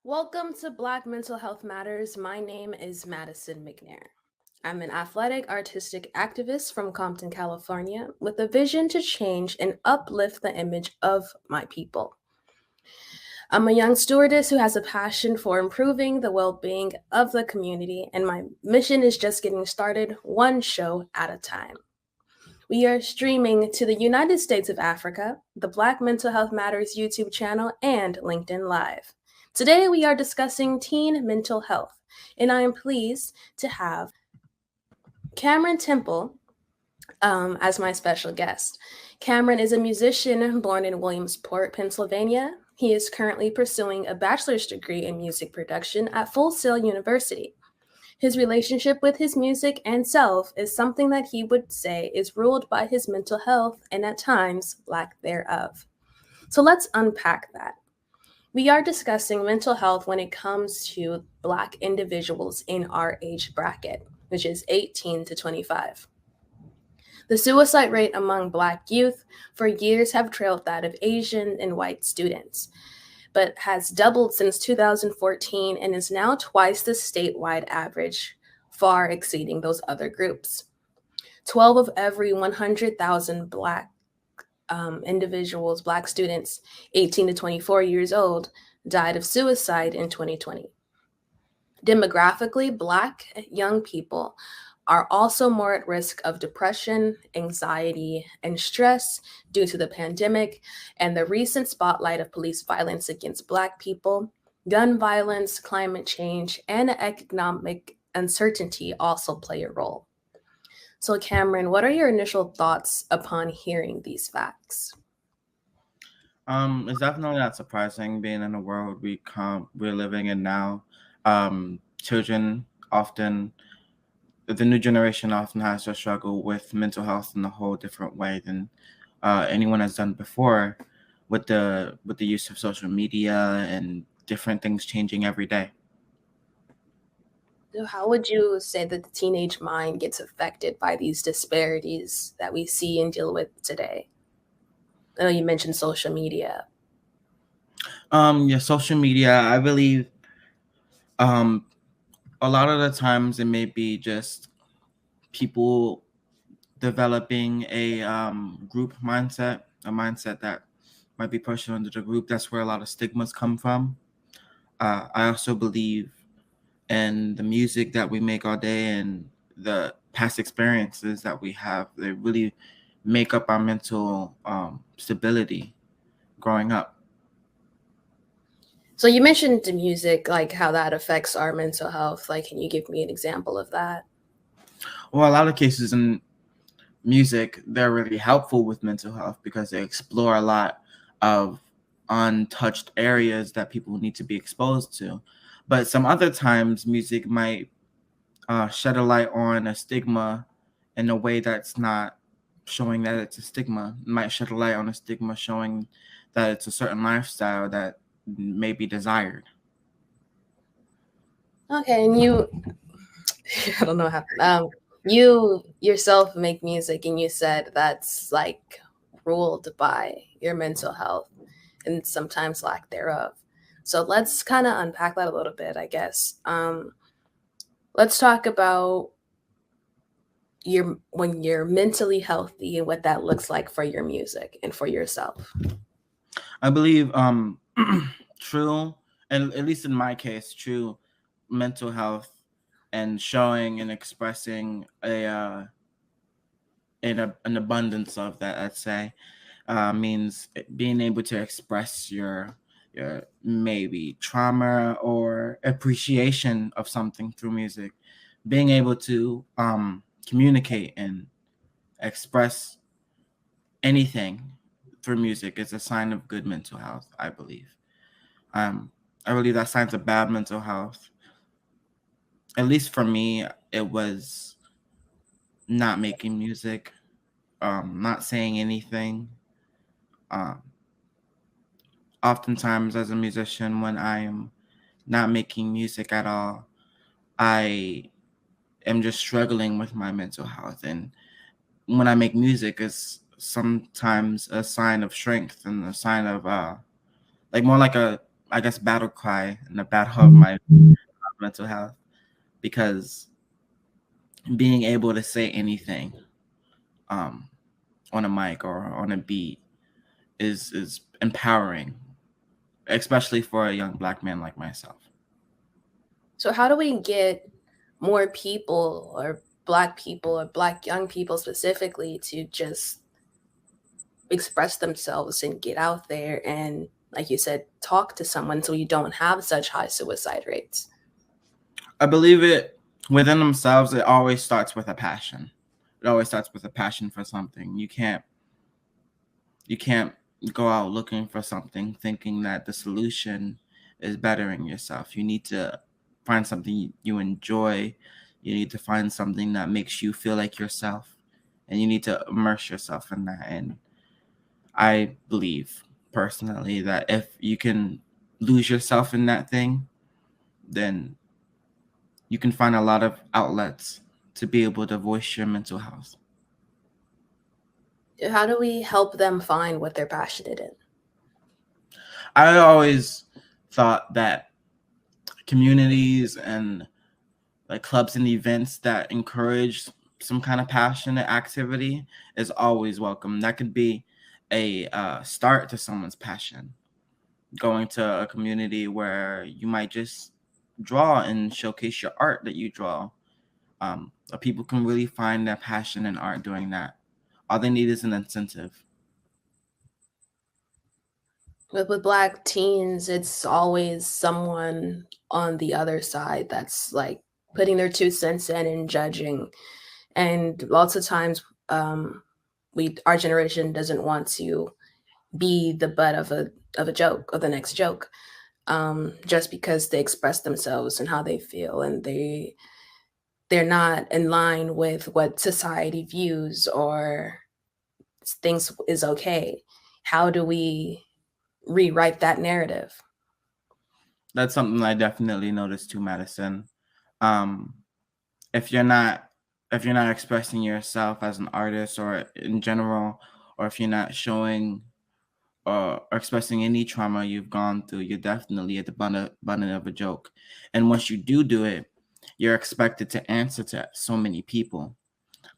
Welcome to Black Mental Health Matters. My name is Madisun McNair. I'm an athletic artistic activist from Compton, California, with a vision to change and uplift the image of my people. I'm a young stewardess who has a passion for improving the well being of the community, and my mission is just getting started one show at a time. We are streaming to the United States of Africa, the Black Mental Health Matters YouTube channel, and LinkedIn Live. Today, we are discussing teen mental health, and I am pleased to have Cameron Temple as my special guest. Cameron is a musician born in Williamsport, Pennsylvania. He is currently pursuing a bachelor's degree in music production at Full Sail University. His relationship with his music and self is something that he would say is ruled by his mental health and at times lack thereof. So let's unpack that. We are discussing mental health when it comes to Black individuals in our age bracket, which is 18 to 25. The suicide rate among Black youth for years have trailed that of Asian and white students, but has doubled since 2014 and is now twice the statewide average, far exceeding those other groups. 12 of every 100,000 Black individuals, Black students 18 to 24 years old, died of suicide in 2020. Demographically, Black young people are also more at risk of depression, anxiety, and stress due to the pandemic and the recent spotlight of police violence against Black people. Gun violence, climate change, and economic uncertainty also play a role. So, Cameron, what are your initial thoughts upon hearing these facts? It's definitely not surprising being in the world we're living in now. Children often, the new generation often has to struggle with mental health in a whole different way than anyone has done before, with the use of social media and different things changing every day. So how would you say that the teenage mind gets affected by these disparities that we see and deal with today? I know you mentioned social media. Yeah, social media. I believe um, a lot of the times it may be just people developing a group mindset, a mindset that might be pushed into the group. That's where a lot of stigmas come from. I also believe in the music that we make all day and the past experiences that we have. They really make up our mental stability growing up. So you mentioned the music, like how that affects our mental health. Like, can you give me an example of that? Well, a lot of cases in music, they're really helpful with mental health because they explore a lot of untouched areas that people need to be exposed to. But some other times, music might shed a light on a stigma in a way that's not showing that it's a stigma. It might shed a light on a stigma showing that it's a certain lifestyle that may be desired. Okay, and you, I don't know how, you yourself make music and you said that's like ruled by your mental health and sometimes lack thereof. So let's kind of unpack that a little bit, I guess. Let's talk about your when you're mentally healthy and what that looks like for your music and for yourself. I believe true, and at least in my case, true mental health and showing and expressing an abundance of that, I'd say, means being able to express your maybe trauma or appreciation of something through music, being able to communicate and express anything through music is a sign of good mental health, I believe. Um, I believe that signs of bad mental health, at least for me, it was not making music, not saying anything. Um, Oftentimes, as a musician, when I'm not making music at all, I am just struggling with my mental health. And when I make music, it's sometimes a sign of strength and a sign of like more like a I guess, battle cry and the battle of my mental health, because being able to say anything um, on a mic or on a beat is empowering, especially for a young Black man like myself. So, how do we get more people or Black young people specifically to just express themselves and get out there and, like you said, talk to someone so you don't have such high suicide rates? I believe it within themselves. It always starts with a passion. It always starts with a passion for something. You can't go out looking for something thinking that the solution is bettering yourself. You need to find something you enjoy. You need to find something that makes you feel like yourself, and you need to immerse yourself in that. And I believe personally that if you can lose yourself in that thing, then you can find a lot of outlets to be able to voice your mental health. How do we help them find what they're passionate in? I always thought that communities and like clubs and events that encourage some kind of passionate activity is always welcome. That could be a start to someone's passion. Going to a community where you might just draw and showcase your art that you draw. People can really find their passion in art doing that. All they need is an incentive. With Black teens, it's always someone on the other side that's like putting their 2 cents in and judging. And lots of times, our generation doesn't want to be the butt of a joke, of the next joke, just because they express themselves and how they feel, and they're not in line with what society views or thinks is okay. How do we rewrite that narrative? That's something I definitely noticed too, Madison. Um, if you're not if you're not expressing yourself as an artist or in general, or if you're not showing or expressing any trauma you've gone through, you're definitely at the butt of a joke. And once you do it, you're expected to answer to so many people.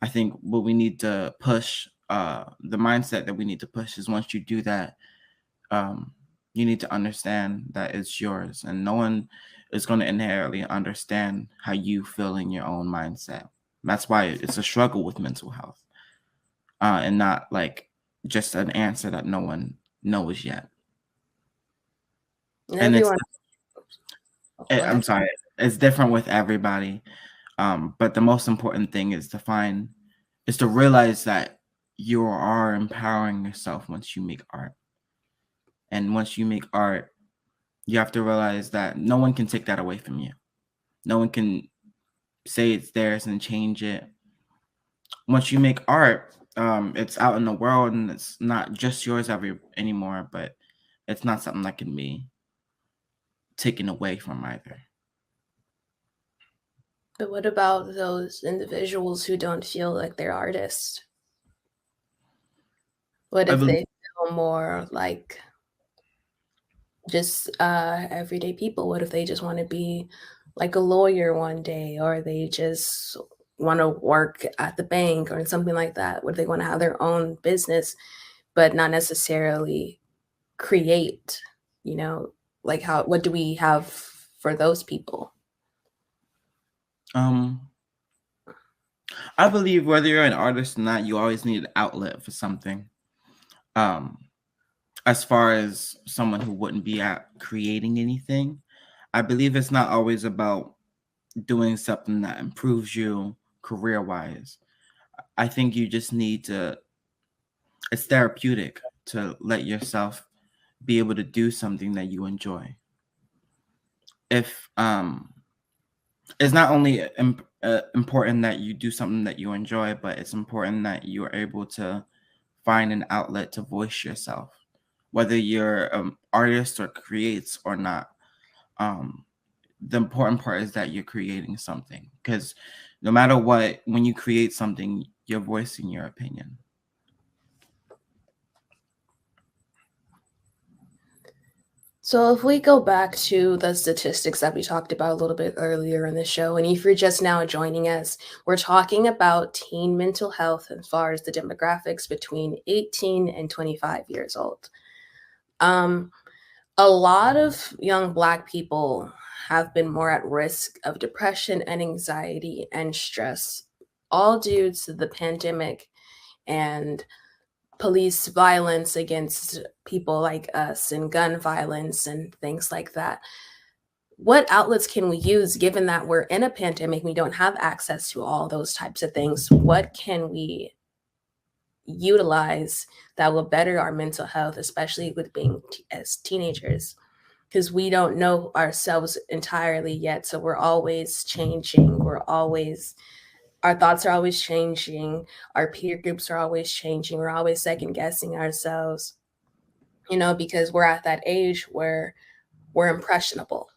I think what we need to push, the mindset that we need to push, is once you do that, um, you need to understand that it's yours, and no one is going to inherently understand how you feel in your own mindset. That's why it's a struggle with mental health, and not like just an answer that no one knows yet. And And everyone, oh, go I'm ahead. sorry, it's different with everybody. But the most important thing is to realize that you are empowering yourself once you make art. And once you make art, you have to realize that no one can take that away from you. No one can say it's theirs and change it. Once you make art, it's out in the world, and it's not just yours anymore, but it's not something that can be taken away from either. But what about those individuals who don't feel like they're artists? What I if believe they feel more like just everyday people? What if they just want to be like a lawyer one day, or they just want to work at the bank or something like that? What if they want to have their own business, but not necessarily create? You know, like how? What do we have for those people? um I believe whether you're an artist or not, you always need an outlet for something. Um, as far as someone who wouldn't be at creating anything, I believe it's not always about doing something that improves you career wise. I think you just need to, it's therapeutic to let yourself be able to do something that you enjoy. If it's not only important that you do something that you enjoy, but it's important that you are able to find an outlet to voice yourself, whether you're an artist or creates or not. Um, the important part is that you're creating something, because no matter what, when you create something, you're voicing your opinion. So, if we go back to the statistics that we talked about a little bit earlier in the show, and if you're just now joining us, we're talking about teen mental health as far as the demographics between 18 and 25 years old. Um, a lot of young Black people have been more at risk of depression and anxiety and stress, all due to the pandemic and police violence against people like us and gun violence and things like that. What outlets can we use given that we're in a pandemic? We don't have access to all those types of things. What can we utilize that will better our mental health, especially with being as teenagers? Because we don't know ourselves entirely yet. So we're always changing. Our thoughts are always changing. Our peer groups are always changing. We're always second guessing ourselves, because we're at that age where we're impressionable.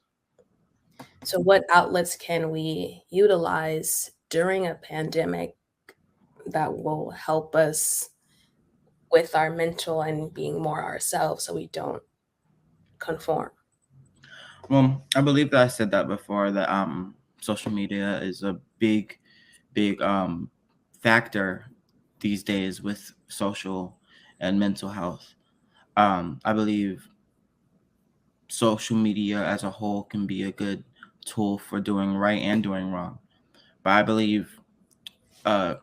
So, what outlets can we utilize during a pandemic that will help us with our mental and being more ourselves so we don't conform? Well, I believe that I said that before, that social media is a big factor these days with social and mental health. I believe social media as a whole can be a good tool for doing right and doing wrong. But I believe uh,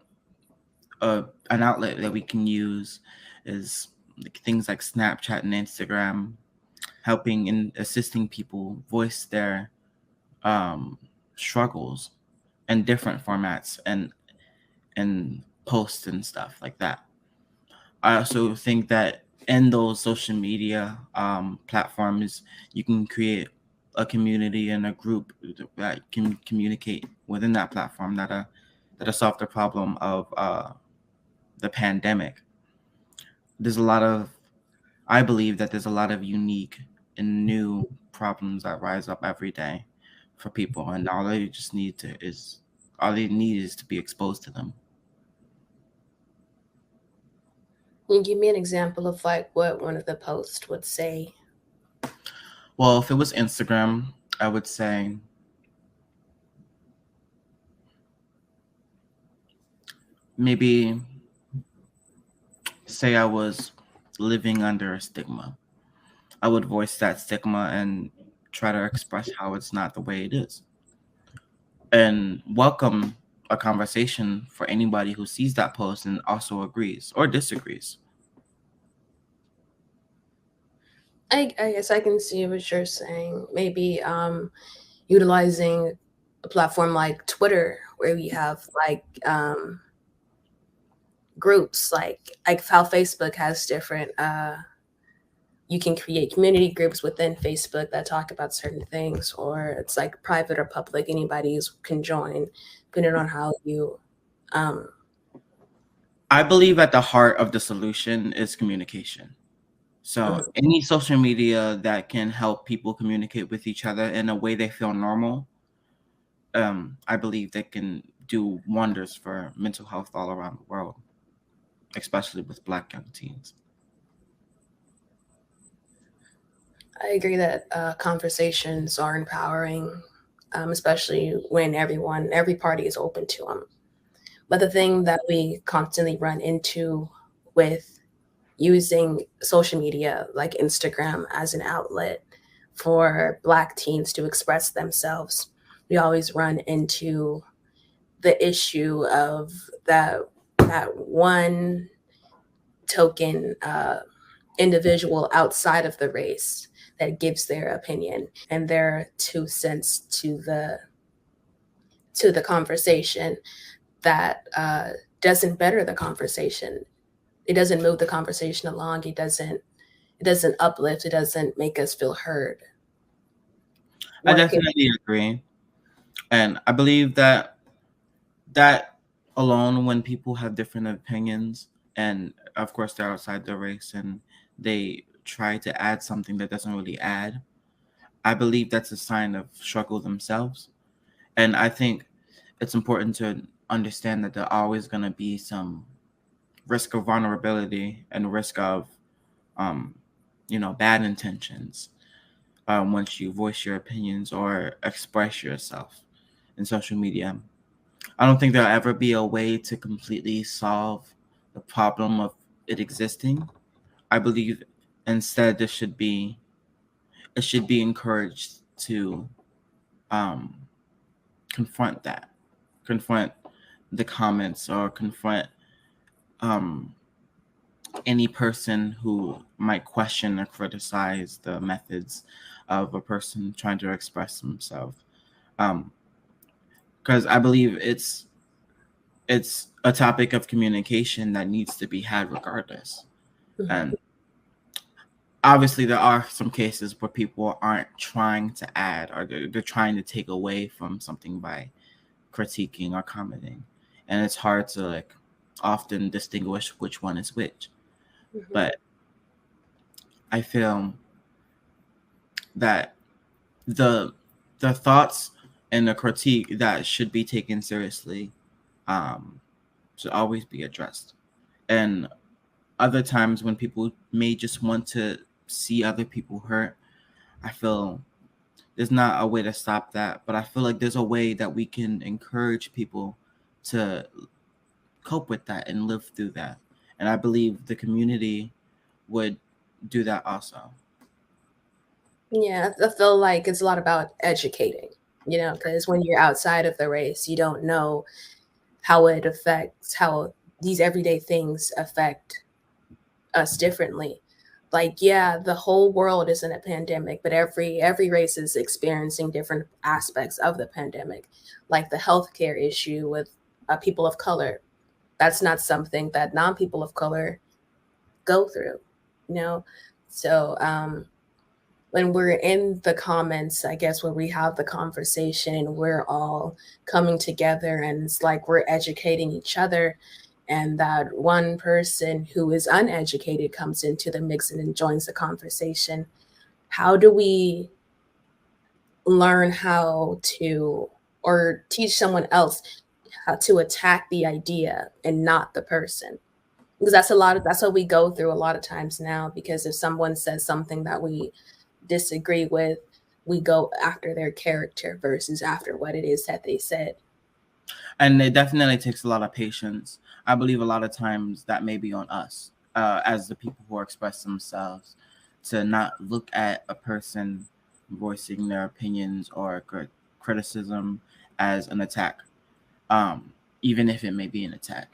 an outlet that we can use is like things like Snapchat and Instagram, helping and assisting people voice their um, struggles in different formats and posts and stuff like that. I also think that in those social media platforms, you can create a community and a group that can communicate within that platform that'll solve the problem of the pandemic. There's a lot of I believe that there's a lot of unique and new problems that rise up every day for people, and all they need is to be exposed to them. Can you give me an example of like what one of the posts would say? Well, if it was Instagram, I would say maybe say I was living under a stigma. I would voice that stigma and try to express how it's not the way it is, and welcome a conversation for anybody who sees that post and also agrees or disagrees. I guess I can see what you're saying. Maybe utilizing a platform like Twitter where we have like groups like how Facebook has different you can create community groups within Facebook that talk about certain things, or it's like private or public, anybody can join, depending on how you um I believe at the heart of the solution is communication. So mhm. any social media that can help people communicate with each other in a way they feel normal, I believe they can do wonders for mental health all around the world, especially with Black young teens. I agree that conversations are empowering, especially when every party is open to them. But the thing that we constantly run into with using social media like Instagram as an outlet for Black teens to express themselves, we always run into the issue of that one token individual outside of the race that gives their opinion and their 2 cents to the conversation that doesn't better the conversation. It doesn't move the conversation along. It doesn't uplift. It doesn't make us feel heard. I What can definitely agree, and I believe that alone, when people have different opinions, and of course they're outside the race and they try to add something that doesn't really add, I believe that's a sign of struggle themselves. And I think it's important to understand that there always going to be some risk of vulnerability and risk of um, bad intentions. once you voice your opinions or express yourself in social media. I don't think there'll ever be a way to completely solve the problem of it existing. I believe instead it should be encouraged to um, confront that, confront the comments, or confront um, any person who might question or criticize the methods of a person trying to express themselves. Because I believe it's a topic of communication that needs to be had regardless. Mhm. And obviously, there are some cases where people aren't trying to add, or they're trying to take away from something by critiquing or commenting, and it's hard to like often distinguish which one is which. Mhm. But I feel that the the thoughts and the critique that should be taken seriously um, should always be addressed. And other times when people may just want to see other people hurt, I feel there's not a way to stop that, but I feel like there's a way that we can encourage people to cope with that and live through that. And I believe the community would do that also. Yeah, I feel like it's a lot about educating, because when you're outside of the race, you don't know how these everyday things affect us differently. Like, yeah, the whole world is in a pandemic, but every race is experiencing different aspects of the pandemic, like the healthcare issue with people of color. That's not something that non-people of color go through, you know. So when we're in the comments, I guess where we have the conversation, we're all coming together and it's like we're educating each other. And that one person who is uneducated comes into the mix and joins the conversation. How do we learn how to, or teach someone else how to attack the idea and not the person? Because that's what we go through a lot of times now, because if someone says something that we disagree with, we go after their character versus after what it is that they said. And it definitely takes a lot of patience. I believe a lot of times that may be on us as the people who express themselves to not look at a person voicing their opinions or criticism as an attack, even if it may be an attack.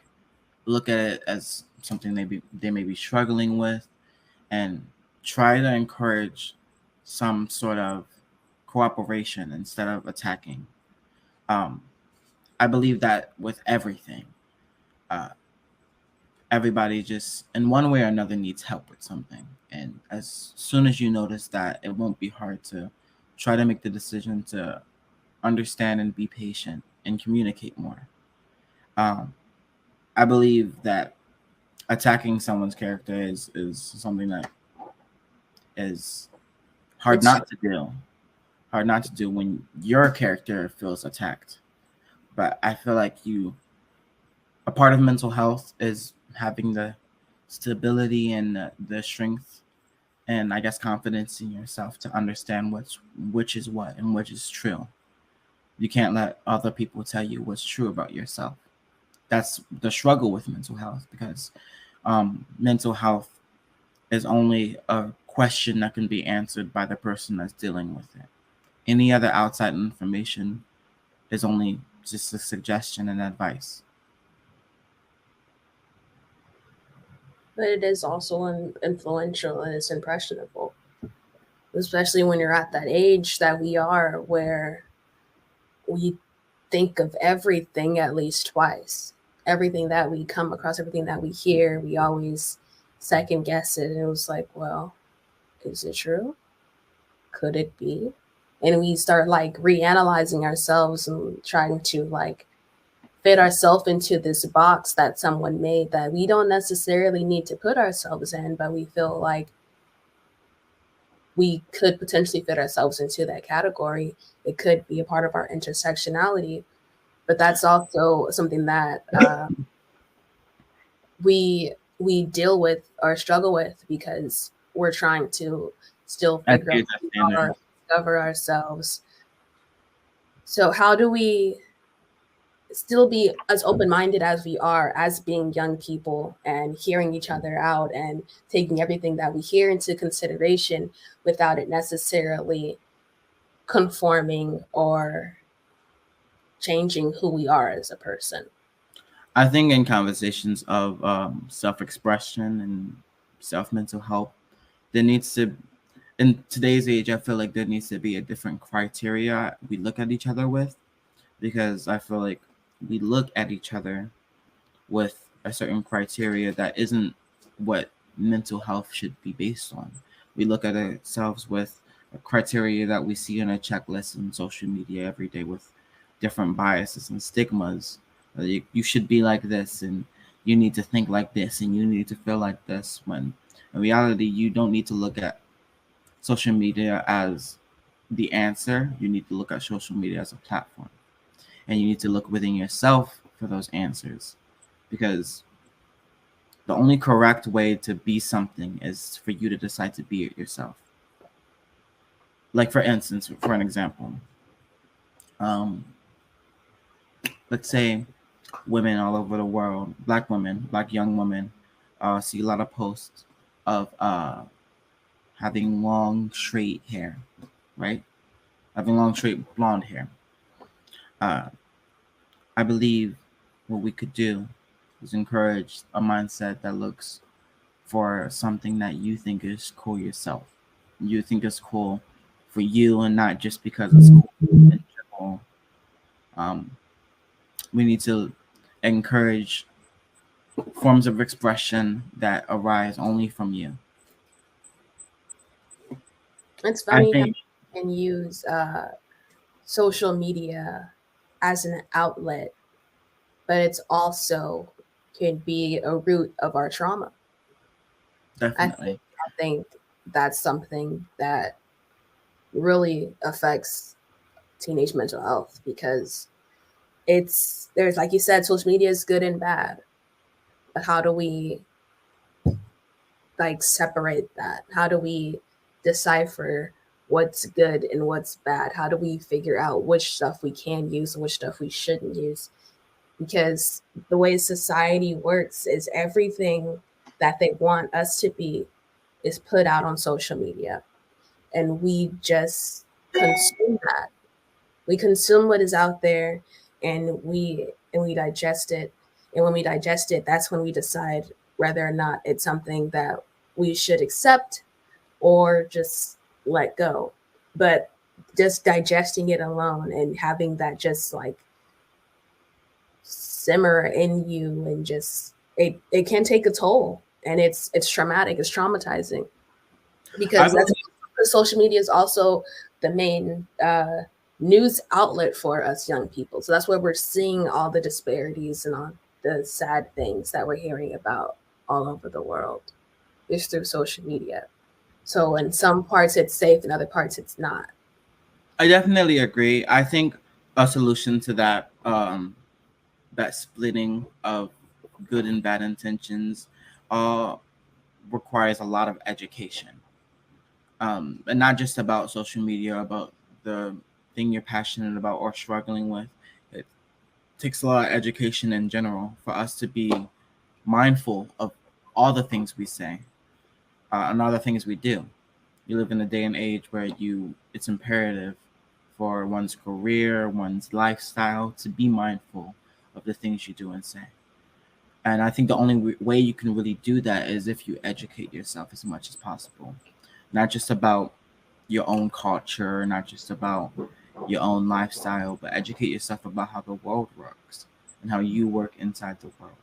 Look at it as something they may be struggling with, and try to encourage some sort of cooperation instead of attacking. Um, I believe that with everything, uh, everybody just in one way or another needs help with something. And as soon as you notice that, it won't be hard to try to make the decision to understand and be patient and communicate more. Um, I believe that attacking someone's character is something that is hard It's not to do. Hard not to do when your character feels attacked. But I feel like a part of mental health is having the stability and the strength and I guess confidence in yourself to understand which is what and which is true. You can't let other people tell you what's true about yourself. That's the struggle with mental health because mental health is only a question that can be answered by the person that's dealing with it. Any other outside information is only just a suggestion and advice. But it is also influential and it's impressionable, especially when you're at that age that we are, where we think of everything at least twice. Everything that we come across, everything that we hear, we always second guess it. And it was like, well, is it true? Could it be? And we start like reanalyzing ourselves and trying to like fit ourselves into this box that someone made that we don't necessarily need to put ourselves in, but we feel like we could potentially fit ourselves into that category. It could be a part of our intersectionality, but that's also something that we deal with or struggle with because we're trying to still I figure out think who that's we are, standard. discover ourselves. So how do we still be as open-minded as we are as being young people and hearing each other out and taking everything that we hear into consideration without it necessarily conforming or changing who we are as a person? I think in conversations of self-expression and self-mental health, there needs to, in today's age, I feel like there needs to be a different criteria we look at each other with, because I feel like we look at each other with a certain criteria that isn't what mental health should be based on. We look at ourselves with a criteria that we see on a checklist on social media every day with different biases and stigmas. You should be like this, and you need to think like this, and you need to feel like this. When in reality, you don't need to look at social media as the answer. You need to look at social media as a platform, and you need to look within yourself for those answers, because the only correct way to be something is for you to decide to be it yourself. Like, for instance, for an example, um, let's say women all over the world, black women, black young women, see a lot of posts of having long, straight hair, right? Having long, straight blonde hair. Uh, I believe what we could do is encourage a mindset that looks for something that you think is cool yourself. You think is cool for you, and not just because it's cool in general. Um, we need to encourage forms of expression that arise only from you. It's I funny how think you can use social media as an outlet, but it's also can be a root of our trauma. I think definitely. I think that's something that really affects teenage mental health because it's there's like you said, social media is good and bad, but how do we like separate that? How do we decipher what's good and what's bad? How do we figure out which stuff we can use and which stuff we shouldn't use? Because the way society works is everything that they want us to be is put out on social media, and we just consume that. We consume what is out there, and we digest it. And when we digest it, that's when we decide whether or not it's something that we should accept or just let go. But just digesting it alone and having that just like simmer in you and just it can take a toll, and it's traumatic, it's traumatizing I because that's believe social media is also the main news outlet for us young people. So that's where we're seeing all the disparities and all the sad things that we're hearing about all over the world is through social media. So in some parts it's safe, in other parts it's not. I definitely agree. I think a solution to that that splitting of good and bad intentions uh requires a lot of education. And not just about social media, about the thing you're passionate about or struggling with. It takes a lot of education in general for us to be mindful of all the things we say, and all the things we do. You live in a day and age where it's imperative for one's career, one's lifestyle, to be mindful of the things you do and say. And I think the only way you can really do that is if you educate yourself as much as possible, not just about your own culture, not just about your own lifestyle, but educate yourself about how the world works and how you work inside the world.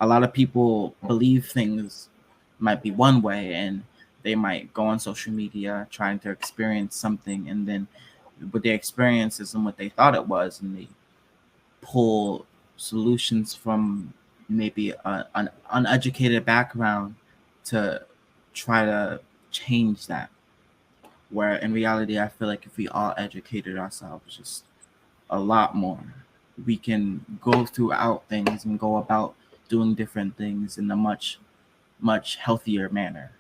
A lot of people believe things might be one way, and they might go on social media trying to experience something, and then what their experience isn't what they thought it was, and they pull solutions from maybe an uneducated background to try to change that. Where in reality, I feel like if we all educated ourselves just a lot more, we can go throughout things and go about doing different things in a much, much healthier manner.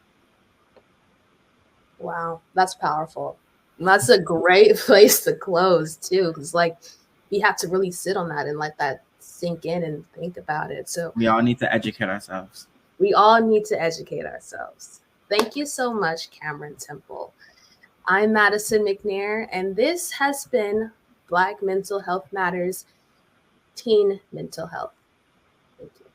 Wow, that's powerful. And that's a great place to close too, because like you have to really sit on that and let that sink in and think about it. So We all need to educate ourselves. we all need to educate ourselves. Thank you so much, Cameron Temple. I'm Madison McNair, and this has been Black Mental Health Matters, Teen Mental Health. Thank you.